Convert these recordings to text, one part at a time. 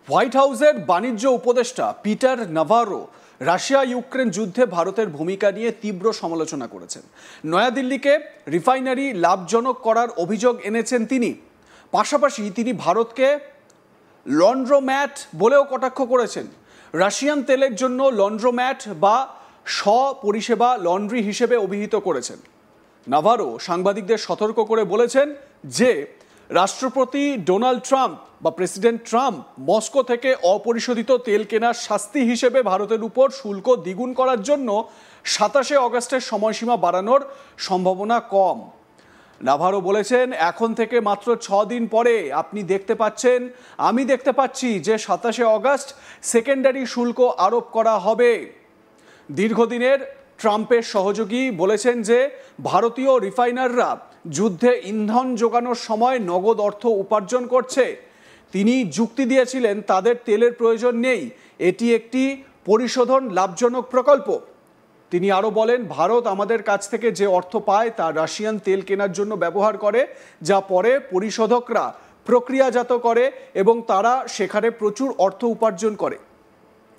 White হাউসের বাণিজ্য উপদেষ্টা পিটার নাভারো রাশিয়া ইউক্রেন যুদ্ধে ভারতের ভূমিকা নিয়ে তীব্র সমালোচনা করেছেন। নয়াদিল্লিকে রিফাইনারি লাভজনক করার অভিযোগ এনেছেন তিনি। পাশাপাশি তিনি ভারতকে লন্ড্রোম্যাট বলেও কটাক্ষ করেছেন। রাশিয়ান তেলের জন্য লন্ড্রোম্যাট বা পরিষেবা লন্ড্রি হিসেবে অভিহিত করেছেন। নাভারো সাংবাদিকদের সতর্ক করে বলেছেন যে রাষ্ট্রপতি ডোনাল্ড ট্রাম্প বা প্রেসিডেন্ট ট্রাম্প মস্কো থেকে অপরিশোধিত তেল কেনার শাস্তি হিসেবে ভারতের উপর শুল্ক দ্বিগুণ করার জন্য 27 অগস্টের সময়সীমা বাড়ানোর সম্ভাবনা কম। নাভারো বলেছেন, এখন থেকে মাত্র 6 দিন পরে আপনি দেখতে পাচ্ছেন, আমি দেখতে পাচ্ছি যে 27 অগস্ট সেকেন্ডারি শুল্ক আরোপ করা হবে। দীর্ঘদিনের ট্রাম্পের সহযোগী বলেছেন যে ভারতীয় রিফাইনাররা যুদ্ধে ইন্ধন যোগানোর সময় নগদ অর্থ উপার্জন করছে। তিনি যুক্তি দিয়েছিলেন তাদের তেলের প্রয়োজন নেই, এটি একটি পরিশোধন লাভজনক প্রকল্প। তিনি আরও বলেন, ভারত আমাদের কাছ থেকে যে অর্থ পায় তা রাশিয়ান তেল কেনার জন্য ব্যবহার করে, যা পরে পরিশোধকরা প্রক্রিয়াজাত করে এবং তারা সেখানে প্রচুর অর্থ উপার্জন করে।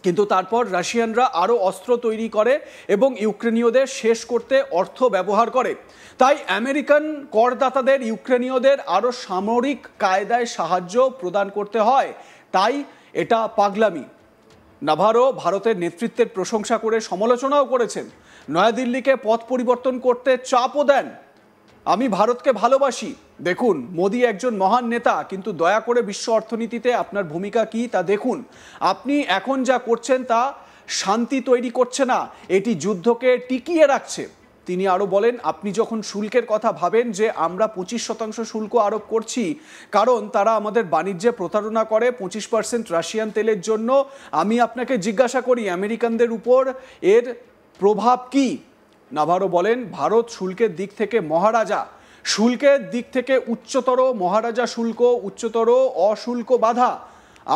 কিন্তু তারপর রাশিয়ানরা আরও অস্ত্র তৈরি করে এবং ইউক্রেনীয়দের শেষ করতে অর্থ ব্যবহার করে। তাই আমেরিকান করদাতাদের ইউক্রেনীয়দের আরও সামরিক কায়দায় সাহায্য প্রদান করতে হয়, তাই এটা পাগলামি। নাভারো ভারতের নেতৃত্বের প্রশংসা করে সমালোচনাও করেছেন। নয়াদিল্লিকে পথ পরিবর্তন করতে চাপও দেন। আমি ভারতকে ভালোবাসি, দেখুন মোদি একজন মহান নেতা, কিন্তু দয়া করে বিশ্ব অর্থনীতিতে আপনার ভূমিকা কি তা দেখুন। আপনি এখন যা করছেন তা শান্তি তৈরি করছে না, এটি যুদ্ধকে টিকিয়ে রাখছে। তিনি আরও বলেন, আপনি যখন শুল্কের কথা ভাবেন যে আমরা 25% শুল্ক আরোপ করছি কারণ তারা আমাদের বাণিজ্যে প্রতারণা করে 25% রাশিয়ান তেলের জন্য, আমি আপনাকে জিজ্ঞাসা করি আমেরিকানদের উপর এর প্রভাব কি? নাভারো বলেন, ভারত শুল্কের দিক থেকে মহারাজা, শুল্কের দিক থেকে উচ্চতর মহারাজা শুল্ক, উচ্চতর অশুল্ক বাধা।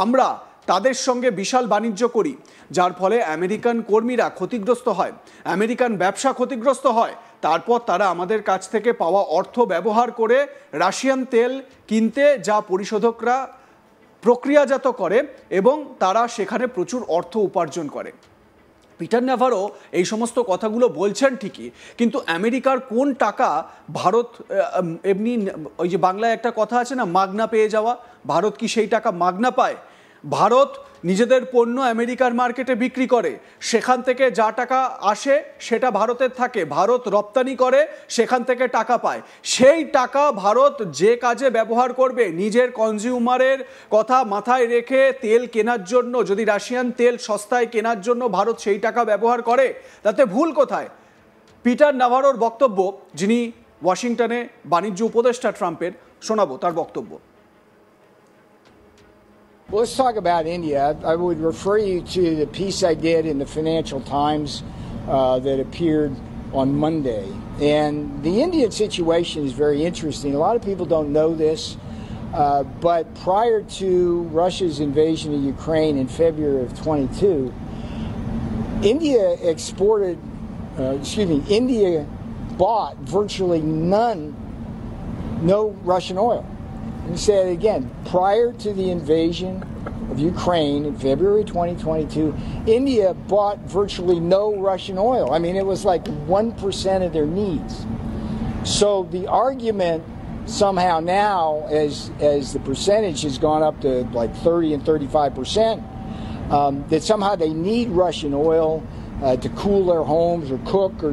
আমরা তাদের সঙ্গে বিশাল বাণিজ্য করি, যার ফলে আমেরিকান কর্মীরা ক্ষতিগ্রস্ত হয়, আমেরিকান ব্যবসা ক্ষতিগ্রস্ত হয়। তারপর তারা আমাদের কাছ থেকে পাওয়া অর্থ ব্যবহার করে রাশিয়ান তেল কিনতে, যা পরিশোধকরা প্রক্রিয়াজাত করে এবং তারা সেখানে প্রচুর অর্থ উপার্জন করে। পিটার নাভারো এই সমস্ত কথাগুলো বলছেন ঠিকই, কিন্তু আমেরিকার কোন টাকা ভারত এমনি, ওই যে বাংলায় একটা কথা আছে না, মাগনা পেয়ে যাওয়া, ভারত কি সেই টাকা মাগনা পায়? ভারত নিজেদের পণ্য আমেরিকার মার্কেটে বিক্রি করে, সেখান থেকে যা টাকা আসে সেটা ভারতের থাকে, ভারত রপ্তানি করে, সেখান থেকে টাকা পায়। সেই টাকা ভারত যে কাজে ব্যবহার করবে, নিজের কনজিউমারের কথা মাথায় রেখে তেল কেনার জন্য, যদি রাশিয়ান তেল সস্তায় কেনার জন্য ভারত সেই টাকা ব্যবহার করে, তাতে ভুল কোথায়? পিটার নাভারোর বক্তব্য, যিনি ওয়াশিংটনে বাণিজ্য উপদেষ্টা ট্রাম্পের, শোনাবো তার বক্তব্য। Well, let's talk about India. I would refer you to the piece I did in the Financial Times that appeared on Monday. And the Indian situation is very interesting. A lot of people don't know this, but prior to Russia's invasion of Ukraine in February of 22, India bought virtually no Russian oil. Let me say it again. Prior to the invasion of Ukraine in February 2022, India bought virtually no Russian oil. I mean, it was like 1% of their needs. So the argument somehow now, as the percentage has gone up to like 30 and 35%, that somehow they need Russian oil to cool their homes or cook or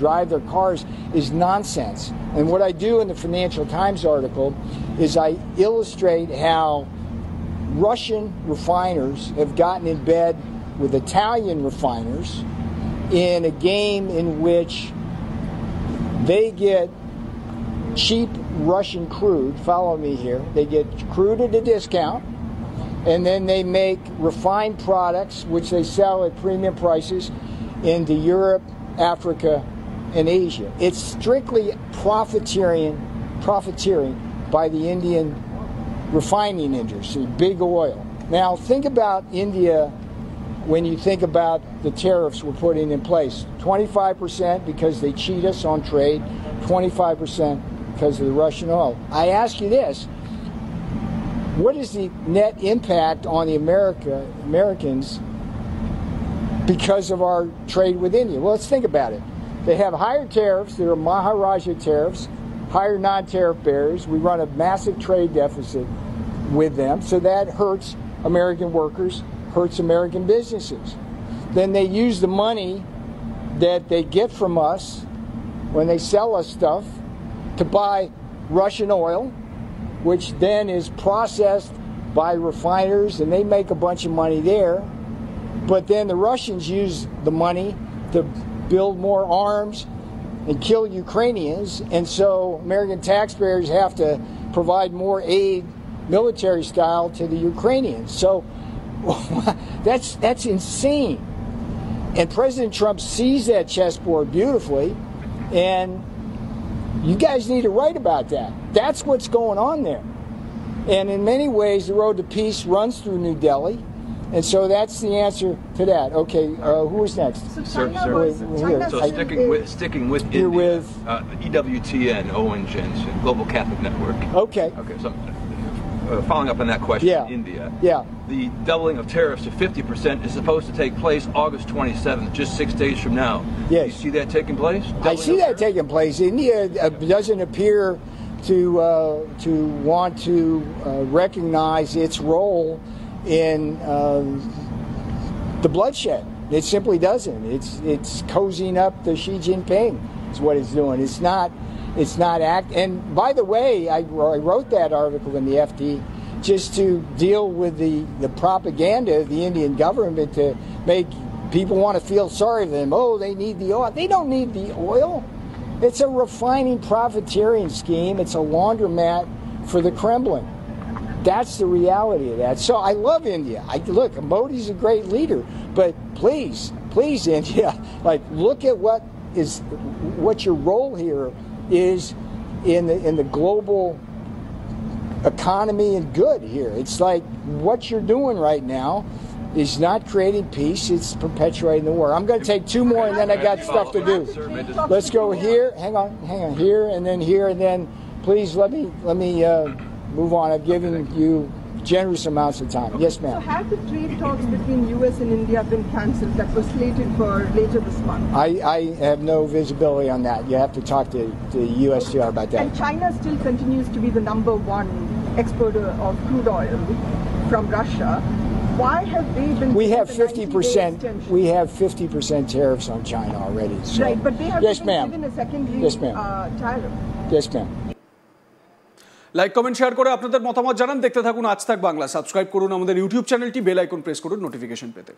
drive their cars is nonsense. And what I do in the Financial Times article is I illustrate how Russian refiners have gotten in bed with Italian refiners in a game in which they get cheap Russian crude, follow me here, they get crude at a discount, and then they make refined products which they sell at premium prices into Europe, Africa, and Asia. It's strictly profiteering by the Indian refining industry, big oil. Now think about India when you think about the tariffs we're putting in place. 25% because they cheat us on trade, 25% because of the Russian oil. I ask you this, what is the net impact on the Americans because of our trade with India? Well, let's think about it. They have higher tariffs. There are Maharaja tariffs, higher non-tariff barriers. We run a massive trade deficit with them, so that hurts American workers, hurts American businesses. Then they use the money that they get from us when they sell us stuff to buy Russian oil, which then is processed by refiners, and they make a bunch of money there. But then the Russians use the money to build more arms and kill Ukrainians, and so American taxpayers have to provide more aid, military style, to the Ukrainians. So that's insane. And President Trump sees that chessboard beautifully, and you guys need to write about that. That's what's going on there. And in many ways, the road to peace runs through New Delhi. And so that's the answer to that. Okay, who is next? So sticking with India, with EWTN, Owen Jensen, Global Catholic Network. Okay. So following up on that question, yeah. India. Yeah. The doubling of tariffs to 50% is supposed to take place August 27th, just 6 days from now. Yes. Do you see that taking place? I see that taking place. India doesn't appear to want to recognize its role in the bloodshed. It simply doesn't. It's cozying up the Xi Jinping. Is what it's doing. It's not act. And by the way, I wrote that article in the FT just to deal with the propaganda of the Indian government to make people want to feel sorry for them. Oh, they need the oil. They don't need the oil. It's a refining profiteering scheme. It's a laundromat for the Kremlin. That's the reality of that. So I love India. Look, Modi's a great leader, but please, India, look at what your role here is in the global economy and good here. It's like what you're doing right now is not creating peace, it's perpetuating the war. I'm going to take two more and then I got stuff to do. Let's go here, hang on, here, and then please let me move on. I've given you generous amounts of time. Yes, ma'am. So have the trade talks between U.S. and India been cancelled that was slated for later this month? I have no visibility on that. You have to talk to the USTR about that. And China still continues to be the #1 exporter of crude oil from Russia. Why have they been? We have 50%. We have 50% tariffs on China already. So. Right, but they have been given a secondary tariff. Yes, ma'am. Like comment share করে আপনাদের মতামত জানান। দেখতে থাকুন আজ তাক Bangla. Subscribe করুন আমাদের ইউটিউব চ্যানেলটি, বেল আইকন প্রেস করুন নোটিফিকেশন পেতে।